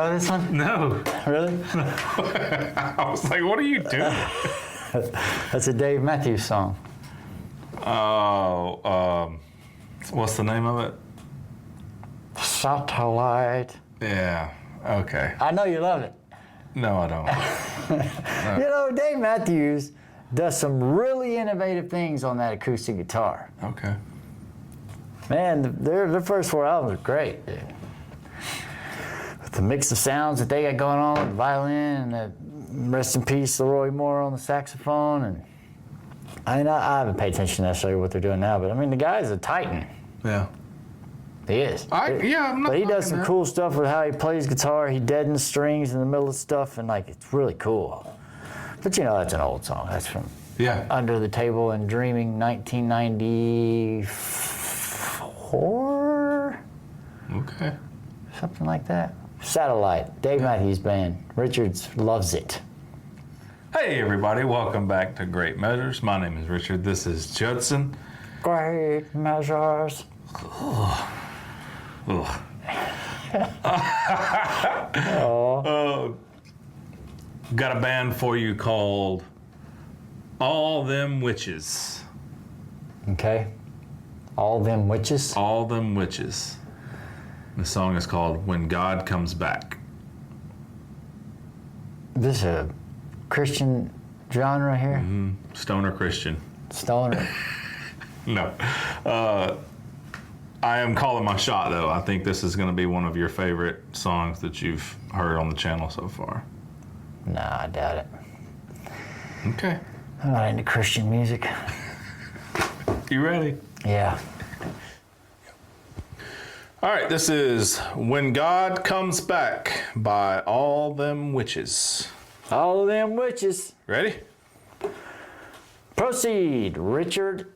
know this one? No. Really? I was like, what are you doing? That's a Dave Matthews song. Oh, what's the name of it? Satellite. Yeah, okay. I know you love it. No, I don't. You know, Dave Matthews does some really innovative things on that acoustic guitar. Okay. Man, their first 4 albums are great, dude. With the mix of sounds that they got going on with the violin and the rest in peace, Leroy Moore on the saxophone. And I mean, I haven't paid attention necessarily to what they're doing now, but I mean, the guy's a titan. Yeah. He is. I'm not. But he does some cool stuff with how he plays guitar. He deadens strings in the middle of stuff, and like, it's really cool. But you know, that's an old song. That's from Under the Table and Dreaming, 1994? Okay. Something like that. Satellite, Dave Matthews Band. Richards loves it. Hey everybody, welcome back to Great Measures. My name is Richard. This is Judson. Great Measures. Got a band for you called All Them Witches. Okay. All Them Witches? All Them Witches. The song is called When God Comes Back. This is a Christian genre here? Mm-hmm. Stoner Christian. Stoner? No. I am calling my shot, though. I think this is going to be one of your favorite songs that you've heard on the channel so far. Nah, I doubt it. Okay. I'm not into Christian music. You ready? Yeah. All right, this is When God Comes Back by All Them Witches. All Them Witches. Ready? Proceed, Richard.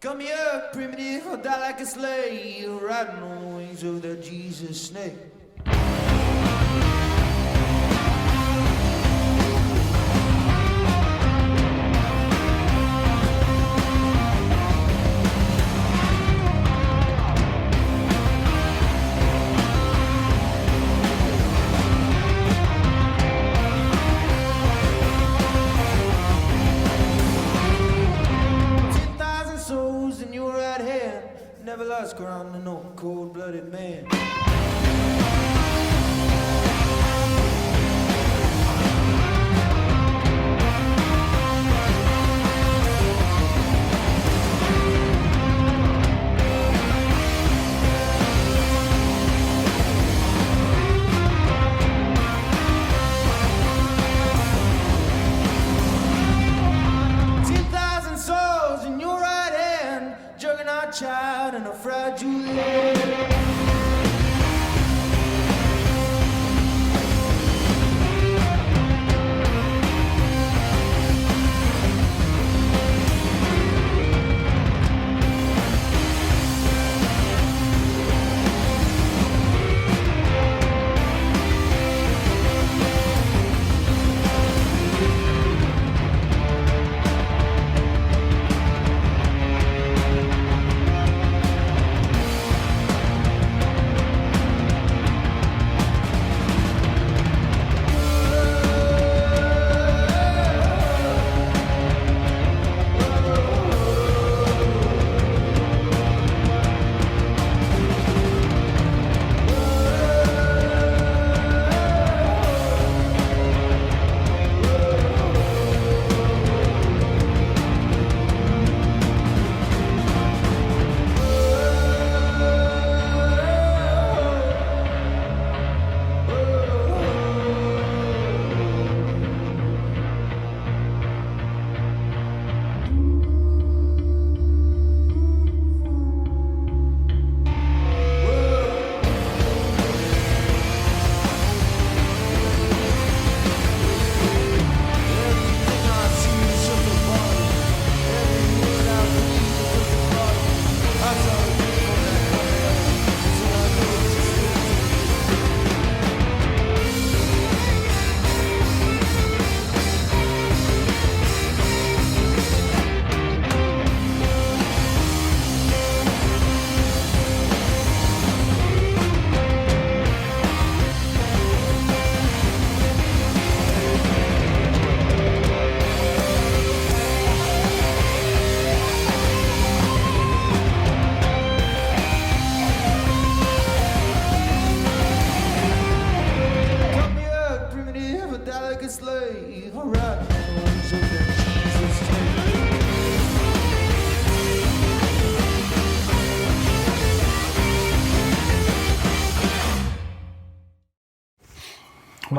Come here, primitive, I'll die like a slave, riding on the wings of that Jesus snake. 10,000 souls in your right hand, never lost ground to no cold-blooded man. Child and a fragile land.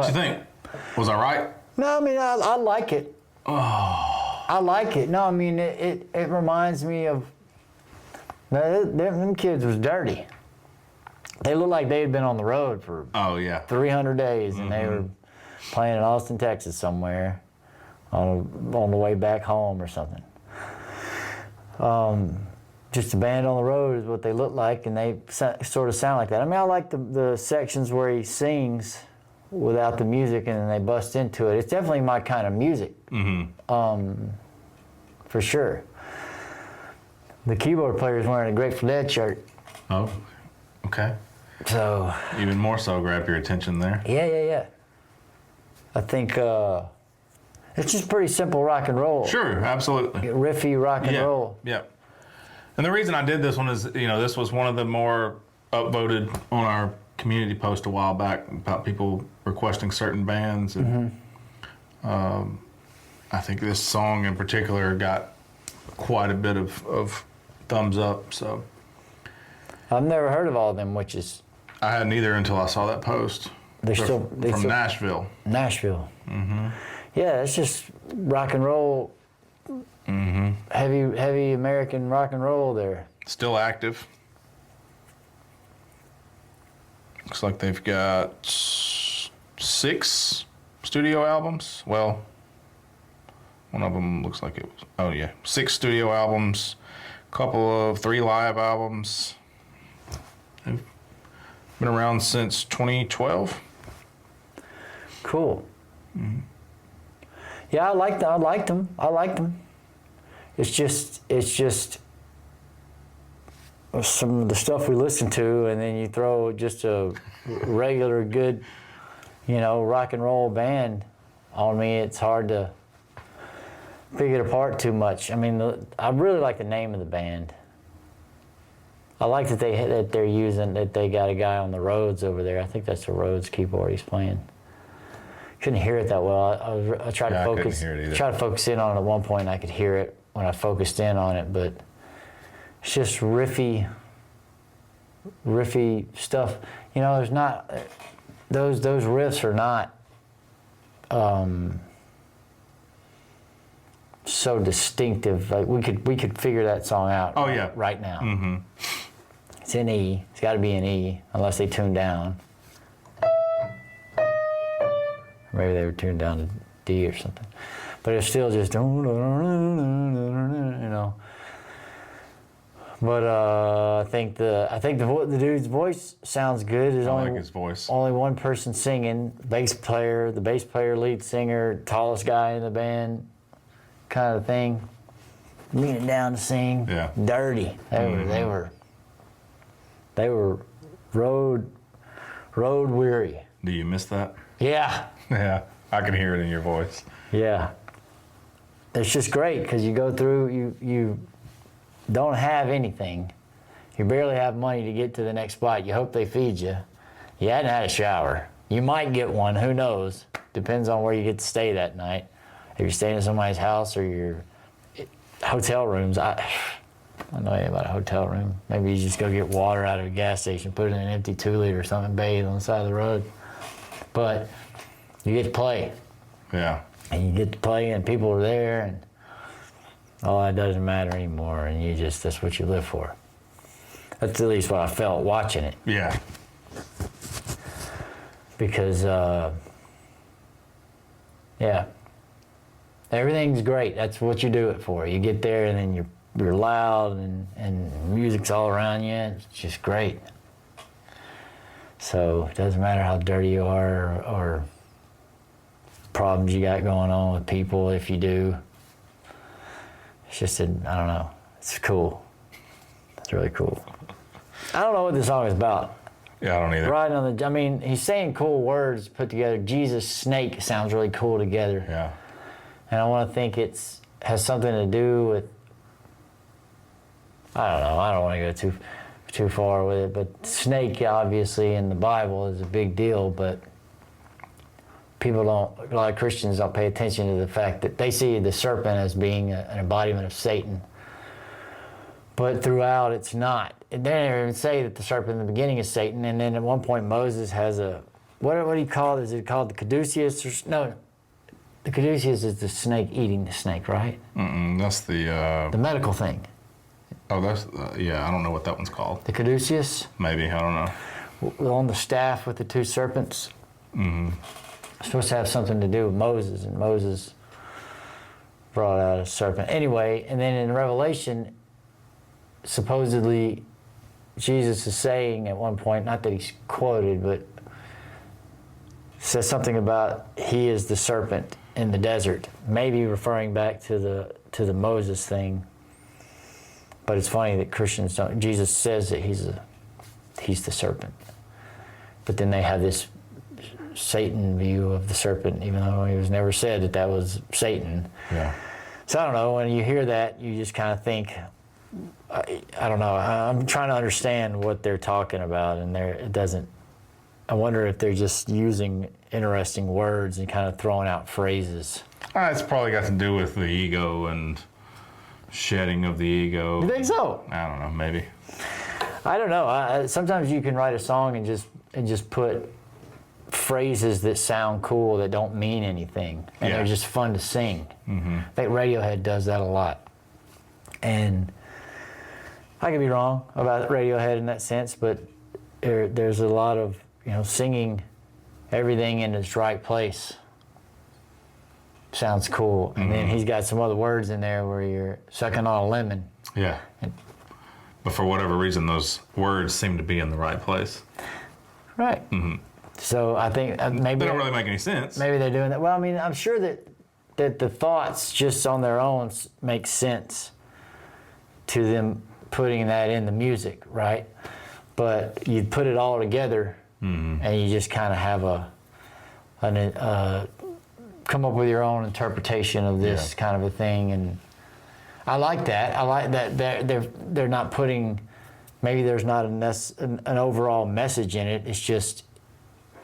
What you think? Was I right? No, I mean, I like it. Oh. I like it. No, I mean, it reminds me of, them kids was dirty. They looked like they had been on the road for Oh, yeah. 300 days, and they were playing in Austin, Texas somewhere on the way back home or something. Just a band on the road is what they look like, and they sort of sound like that. I mean, I like the sections where he sings without the music and then they bust into it. It's definitely my kind of music, for sure. The keyboard player is wearing a Grateful Dead shirt. Oh, okay. So Even more so grabbed your attention there. yeah. I think it's just pretty simple rock and roll. Sure, absolutely. Riffy rock and roll. Yeah. And the reason I did this one is, this was one of the more upvoted on our community post a while back about people requesting certain bands. And I think this song in particular got quite a bit of thumbs up. So I've never heard of all of them, which is I hadn't either until I saw that post. They're from still Nashville. Nashville. Yeah, it's just rock and roll. Heavy American rock and roll there. Still active. Looks like they've got 6 studio albums. Well, one of them looks like it was, 6 studio albums, couple of 3 live albums. They've been around since 2012. Cool. Yeah, I liked them. It's just some of the stuff we listen to, and then you throw just a regular good, rock and roll band on me. It's hard to pick it apart too much. I mean, I really like the name of the band. I like that they got a guy on the Rhodes over there. I think that's the Rhodes keyboard he's playing. Couldn't hear it that well. I tried to focus. Couldn't hear it either. Tried to focus in on it at one point, and I could hear it when I focused in on it. But it's just riffy stuff. There's not those riffs are not so distinctive. Like we could figure that song out. Oh yeah. Right now. It's in E. It's got to be in E, unless they tune down. Maybe they were tuned down to D or something. But it's still just, But I think the dude's voice sounds good. There's I only like his voice. Only one person singing. The bass player, lead singer, tallest guy in the band, kind of thing. Leaning down to sing. Yeah. Dirty. They were road weary. Do you miss that? Yeah. Yeah, I can hear it in your voice. Yeah. It's just great because you go through, you don't have anything. You barely have money to get to the next spot. You hope they feed you. You hadn't had a shower. You might get one, who knows? Depends on where you get to stay that night. If you're staying in somebody's house or your hotel rooms, I don't know anything about a hotel room. Maybe you just go get water out of a gas station, put it in an empty 2-liter or something, bathe on the side of the road. But you get to play. Yeah. And you get to play and people are there and all that doesn't matter anymore and that's what you live for. That's at least what I felt watching it. Yeah. Because, everything's great. That's what you do it for. You get there and then you're loud and music's all around you. It's just great. So it doesn't matter how dirty you are or problems you got going on with people, if you do. It's just, I don't know. It's cool. It's really cool. I don't know what this song is about. Yeah, I don't either. He's saying cool words put together. Jesus, snake sounds really cool together. Yeah. And I want to think has something to do with, I don't know. I don't want to go too far with it, but snake obviously in the Bible is a big deal, but a lot of Christians don't pay attention to the fact that they see the serpent as being an embodiment of Satan. But throughout it's not. And they don't even say that the serpent in the beginning is Satan, and then at one point Moses has a what do you call it? Is it called the caduceus? No, the caduceus is the snake eating the snake, right? That's the medical thing. Oh, that's yeah. I don't know what that one's called. The caduceus? Maybe, I don't know. On the staff with the two serpents. It's supposed to have something to do with Moses, and Moses brought out a serpent. Anyway, and then in Revelation, supposedly Jesus is saying at one point, not that he's quoted, but says something about he is the serpent in the desert, maybe referring back to the Moses thing. But it's funny that Christians don't. Jesus says that he's the serpent, but then they have this Satan view of the serpent, even though it was never said that was Satan. Yeah. So I don't know. When you hear that, you just kind of think, I don't know. I'm trying to understand what they're talking about, and it doesn't. I wonder if they're just using interesting words and kind of throwing out phrases. It's probably got to do with the ego and shedding of the ego. You think so? I don't know. Maybe. I don't know. Sometimes you can write a song and just put phrases that sound cool that don't mean anything, and they're just fun to sing. I think Radiohead does that a lot, and I could be wrong about Radiohead in that sense, but there's a lot of singing everything in its right place sounds cool, and then he's got some other words in there where you're sucking on a lemon. Yeah. But for whatever reason, those words seem to be in the right place. Right. So I think maybe they don't really make any sense. Maybe they're doing that. Well, I mean, I'm sure that the thoughts just on their own make sense to them putting that in the music, right? But you put it all together, and you just kind of have come up with your own interpretation of this kind of a thing, and I like that. I like that they're not putting. Maybe there's not an overall message in it. It's just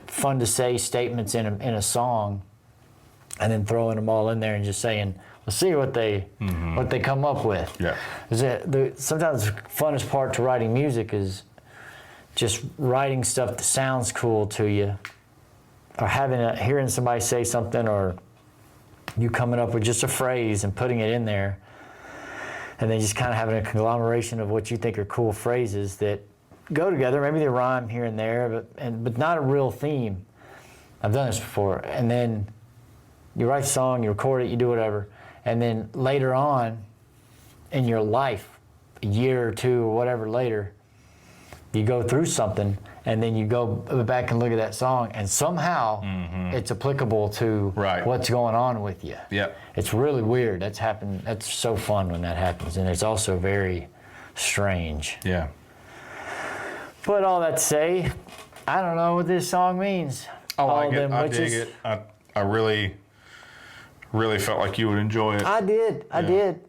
fun to say statements in a song, and then throwing them all in there and just saying, "Let's see what they come up with." Yeah. Sometimes the funnest part to writing music is just writing stuff that sounds cool to you, or hearing somebody say something, or you coming up with just a phrase and putting it in there, and then just kind of having a conglomeration of what you think are cool phrases that go together. Maybe they rhyme here and there, but not a real theme. I've done this before. And then you write a song, you record it, you do whatever, and then later on in your life, a year or two or whatever later, you go through something, and then you go back and look at that song, and somehow it's applicable to what's going on with you. Yeah. It's really weird. That's happened. That's so fun when that happens, and it's also very strange. Yeah. But all that to say, I don't know what this song means. I like it. I dig it. I really, really felt like you would enjoy it. I did. I did.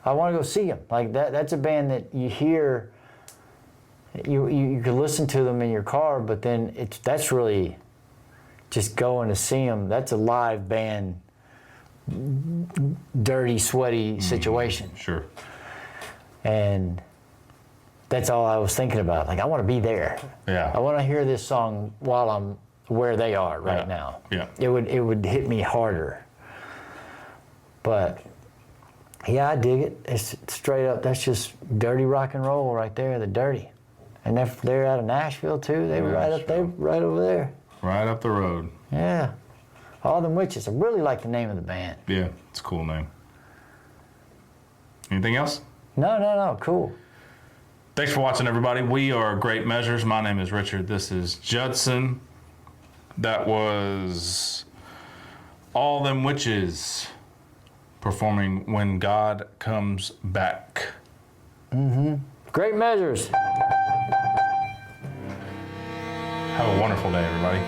I want to go see them. Like that's a band that you hear. You could listen to them in your car, but then that's really just going to see them. That's a live band, dirty, sweaty situation. Sure. And that's all I was thinking about. Like, I want to be there. Yeah. I want to hear this song while I'm where they are right now. Yeah. It would hit me harder. But yeah, I dig it. It's straight up. That's just dirty rock and roll right there. The Dirty. And they're out of Nashville too. They were right up there, right over there. Right up the road. Yeah. All Them Witches. I really like the name of the band. Yeah, it's a cool name. Anything else? No. Cool. Thanks for watching, everybody. We are Great Measures. My name is Richard. This is Judson. That was All Them Witches performing When God Comes Back. Great Measures. Have a wonderful day, everybody.